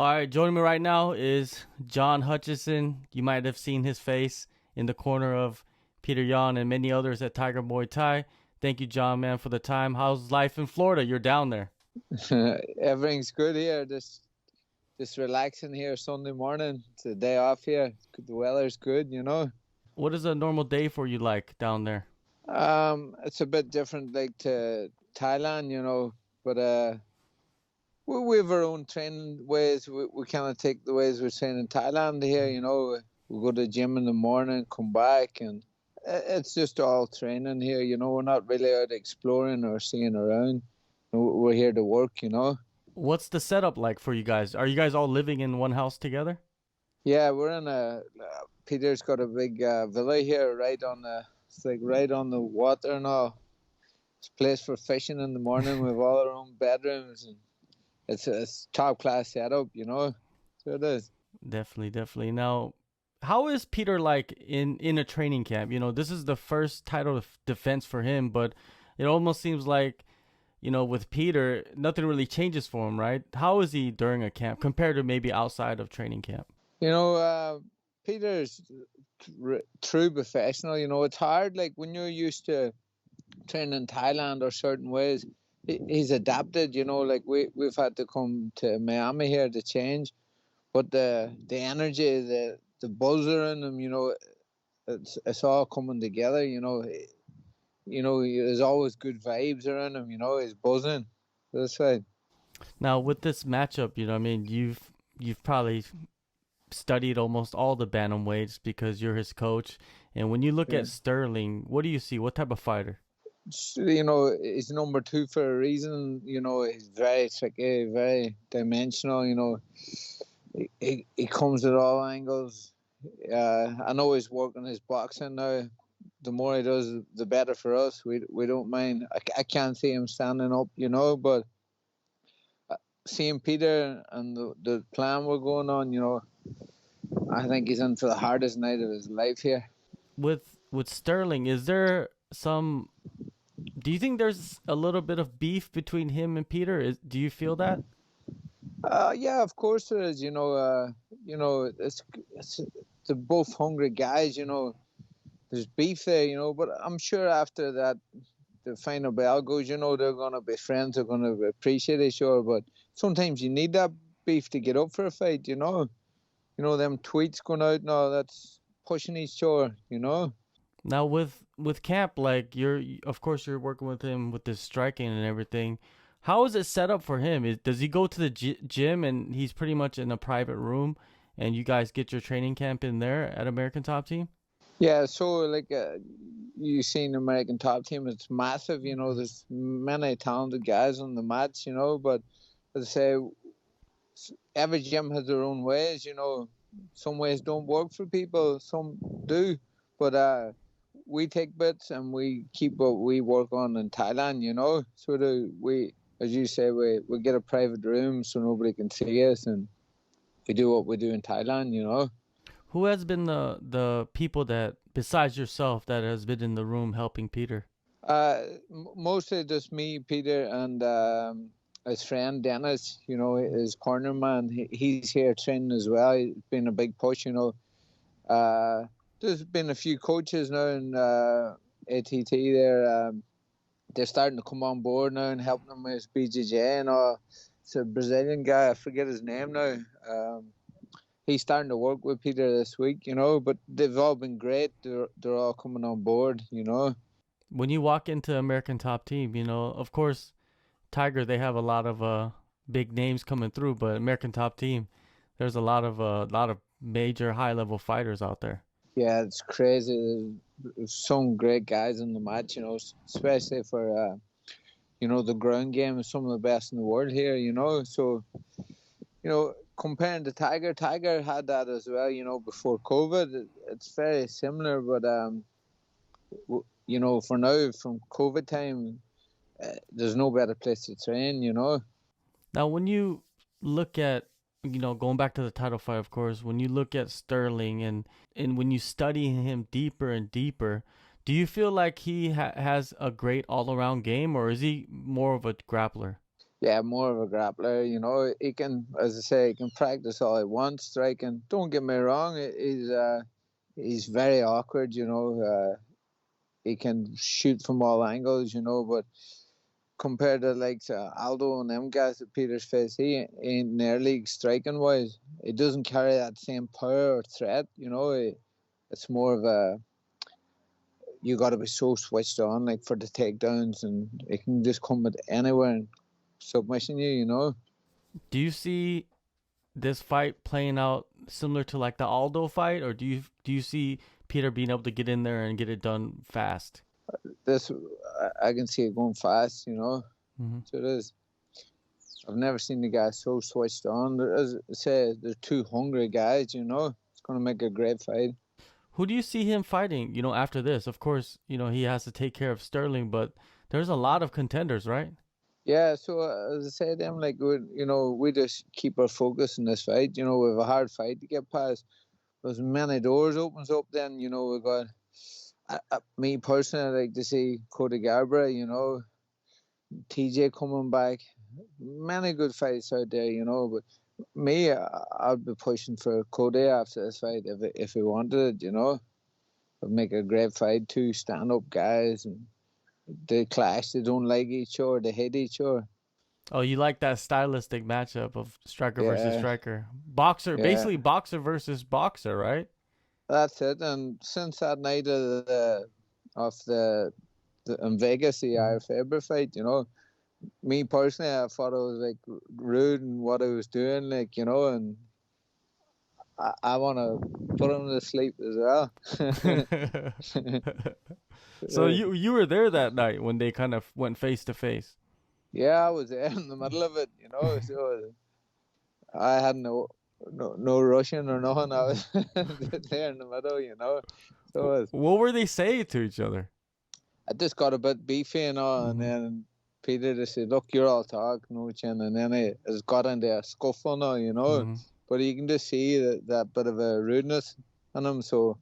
All right, joining me right now is John Hutchinson. You might have seen his face in the corner of Petr Yan and many others at Tiger Muay Thai. Thank you, John, man, for the time. How's life in Florida? You're down there. Everything's good here. Just relaxing here Sunday morning. It's a day off here. The weather's good. What is a normal day for you like down there? It's a bit different like to Thailand, but we have our own training ways. We kind of take the ways we train in Thailand here. We go to the gym in the morning, come back, and it's just all training here. We're not really out exploring or seeing around. We're here to work. What's the setup like for you guys? Are you guys all living in one house together? Yeah, we're in Peter's got a big villa here, it's like right on the water and all. It's a place for fishing in the morning. We have all our own bedrooms, and it's top class setup. So it is. Definitely. Now, how is Peter like in a training camp? This is the first title defense for him, but it almost seems like, with Peter, nothing really changes for him, right? How is he during a camp compared to maybe outside of training camp? Peter's true professional. It's hard. Like when you're used to training in Thailand or certain ways, he's adapted. Like we've had to come to Miami here to change, but the energy, the buzz around him, it's all coming together. There's always good vibes around him. He's buzzing. That's right. Now, with this matchup, you've probably studied almost all the bantamweights because you're his coach. And when you look at Sterling, what do you see? What type of fighter? He's number two for a reason. He's very tricky, very dimensional. He comes at all angles. I know he's working his boxing now. The more he does, the better for us. We don't mind. I can't see him standing up, but seeing Peter and the plan we're going on, I think he's in for the hardest night of his life here. With Sterling, is there do you think there's a little bit of beef between him and Peter? Do you feel that? Yeah, of course there is. It's they're both hungry guys. There's beef there. But I'm sure after that, the final bell goes. They're gonna be friends. They're gonna appreciate each other. But sometimes you need that beef to get up for a fight. Them tweets going out and all that's pushing each other. Now with Camp, like of course you're working with him with the striking and everything. How is it set up for him? Does he go to the gym and he's pretty much in a private room, and you guys get your training camp in there at American Top Team? Yeah, so like you seen American Top Team, it's massive. There's many talented guys on the mats. But as I say, every gym has their own ways. Some ways don't work for people, some do. But we take bits and we keep what we work on in Thailand. So we, as you say, we get a private room so nobody can see us, and we do what we do in Thailand. Who has been the people that, besides yourself, that has been in the room helping Peter? Mostly just me, Peter, and his friend Dennis. His corner man. He's here training as well. He's been a big push. There's been a few coaches now in ATT there. They're starting to come on board now and helping them with BJJ and all. It's a Brazilian guy. I forget his name now. He's starting to work with Peter this week, but they've all been great. They're all coming on board. When you walk into American Top Team, of course, Tiger, they have a lot of big names coming through, but American Top Team, there's a lot of major high level fighters out there. Yeah, it's crazy. There's some great guys in the match, especially for the ground game is some of the best in the world here. So comparing to Tiger had that as well. Before COVID, it's very similar, but for now, from COVID time, there's no better place to train. Now, when you look at, going back to the title fight, of course, when you look at Sterling and when you study him deeper and deeper, do you feel like he has a great all-around game, or is he more of a grappler? Yeah, more of a grappler. You know, he can, as I say, he can practice all he wants striking. Don't get me wrong, he's very awkward. You know, he can shoot from all angles. You know, but compared to like Aldo and them guys at Peter's face, he ain't nearly striking wise. He doesn't carry that same power or threat. You know, it's more of a, you got to be so switched on, like for the takedowns, and it can just come with anywhere and submission you. You know. Do you see this fight playing out similar to like the Aldo fight, or do you see Peter being able to get in there and get it done fast? This, I can see it going fast. You know, Mm-hmm. so it is. I've never seen the guys so switched on. As I say, they're two hungry guys. You know, it's going to make a great fight. Who do you see him fighting, after this? Of course, he has to take care of Sterling, but there's a lot of contenders, right? Yeah, so as I say, them like we just keep our focus in this fight. You know, we have a hard fight to get past. As many doors opens up, then we got. Me personally, I like to see Cody Garbrandt. You know, TJ coming back. Many good fights out there. You know, but me, I'd be pushing for Cody after this fight if he wanted it. You know, it'd make a great fight. Two stand-up guys, and they clash. They don't like each other. They hate each other. Oh, you like that stylistic matchup of striker versus Yeah, striker. Boxer, yeah. basically boxer versus boxer, right? That's it. And since that night of the in Vegas, the Mhm. Ira Faber fight, me personally, I thought it was like rude and what I was doing, like and I want to put him to sleep as well. So you were there that night when they kind of went face to face. Yeah, I was there in the middle of it, So I had no rushing or nothing. I was there in the middle. So it was, What were they saying to each other? I just got a bit beefy and Hmm. then Peter just said, "Look, you're all talk, no chin," and then it has got into a scuffle now. Hmm. But you can just see that bit of a rudeness in him. So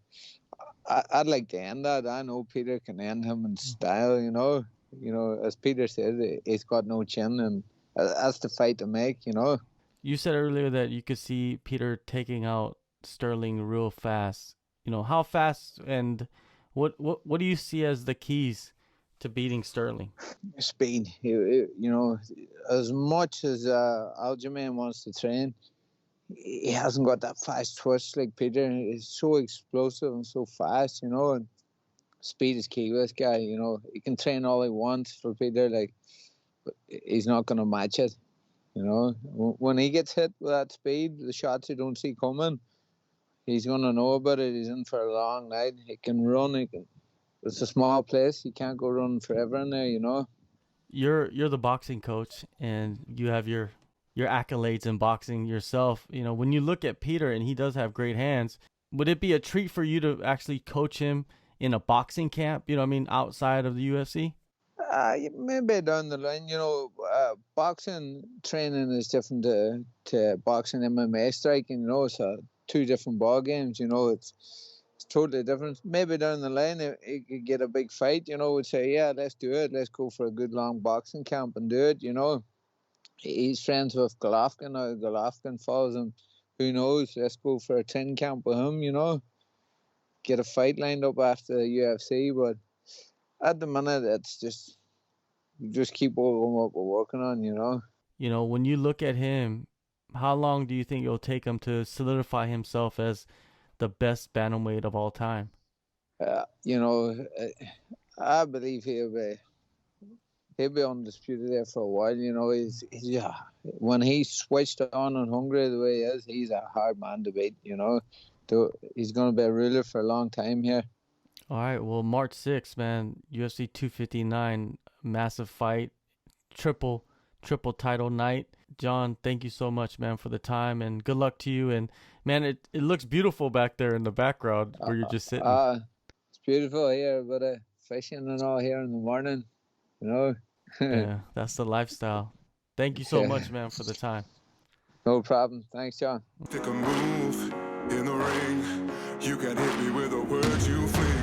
I'd like to end that. I know Peter can end him in style. As Peter said, he's got no chin, and that's the fight to make. You said earlier that you could see Peter taking out Sterling real fast. How fast, and what do you see as the keys to beating Sterling? Speed. As much as Aljamain wants to train, he hasn't got that fast twitch like Peter. He's so explosive and so fast. And speed is key with this guy. He can train all he wants for Peter, but he's not going to match it. When he gets hit with that speed, the shots you don't see coming, he's going to know about it. He's in for a long night. He can run. It's a small place. You can't go running forever in there. You're the boxing coach, and you have your accolades in boxing yourself. When you look at Peter, and he does have great hands, would it be a treat for you to actually coach him in a boxing camp? What I mean, outside of the UFC? Maybe down the line, boxing training is different to boxing MMA striking. It's two different ball games. It's totally different. Maybe down the line, it could get a big fight. Would say, yeah, let's do it. Let's go for a good long boxing camp and do it. He's friends with Golovkin. Now Golovkin follows him. Who knows? Let's go for a 10 camp with him. Get a fight lined up after the UFC. But at the minute, it's just keep on what we're working on. When you look at him, how long do you think it'll take him to solidify himself as the best bantamweight of all time? I believe he'll be undisputed there for a while. He's when he's switched on and hungry the way he is, he's a hard man to beat. He's going to be a ruler for a long time here. All right, well, March 6th, man, UFC 259, massive fight, triple title night. John, thank you so much, man, for the time, and good luck to you. And man, it looks beautiful back there in the background where you're just sitting. It's beautiful here, but fishing and all here in the morning. Yeah, that's the lifestyle. Thank you so much, man, for the time. No problem. Thanks, John. Take a move in the ring. You can hit me with the words you fling.